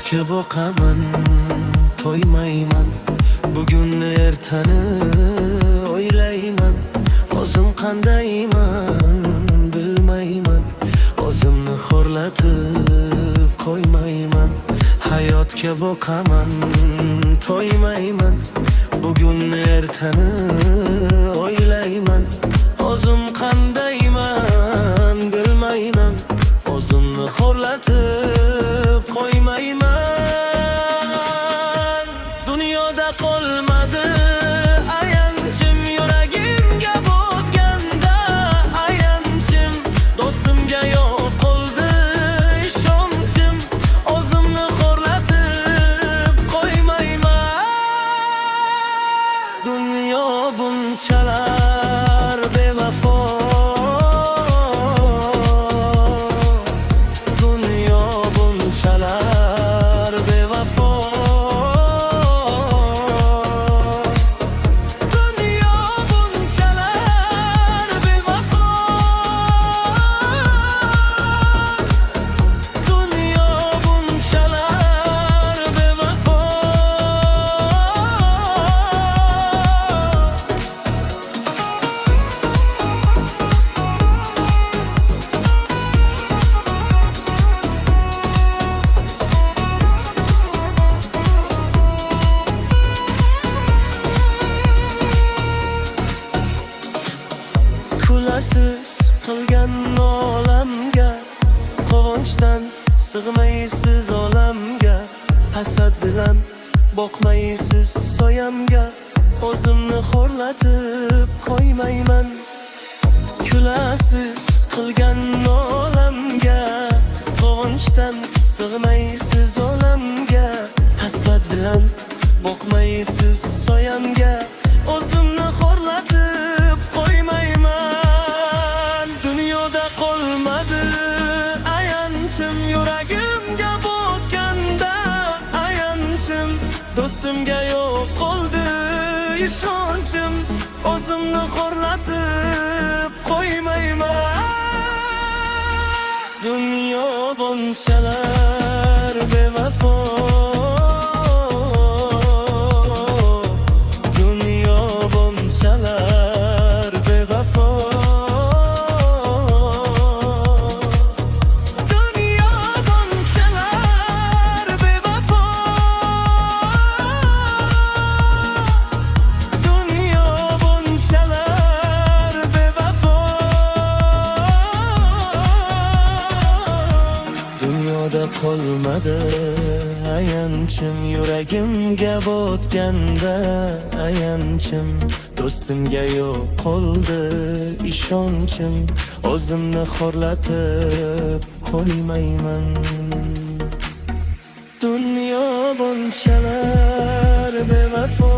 hayotga boqaman, to'ymayman. Bugun ertani o'ylayman. O'zim qandayman bilmayman. O'zimni xo'rlatib qo'ymayman. Hayotga boqaman, to'ymayman. Bugun ertani o'ylayman. O'zim qandayman bilmayman. O'zimni xo'rlatib qo'ymayman. Dunyoda qolmadi ayanchim, yuragimga botganda ayanchim. Do'stimga yo'q qoldi ishonchim. O'zimni xo'rlatib qo'ymayman. Dunyo bunchalar bevafo. Kulasiz qilgan olamga, quvonchdan sig'maysiz olamga. Hasad bilan boqmaysiz soyamga. O'zimni xo'rlatib qo'ymayman. Kulasiz qilgan olamga, quvonchdan sig'maysiz olamga. Hasad bilan boqmaysiz soyamga. O'zimni xo'rlatib qo'ymayman. Dunyoda qolmadi ayanchim, yuragimga botganda ayanchim. Do'stimga yo'q qoldi ishonchim. O'zimni xo'rlatib qo'ymayman. Dunyo bunchalar bevafo. Dunyoda qolmadi ayanchim, yuragimga botganda ayanchim. Do'stimga yo'q qoldi ishonchim. O'zimni xo'rlatib qo'ymayman. Dunyo bunchalar bevafo.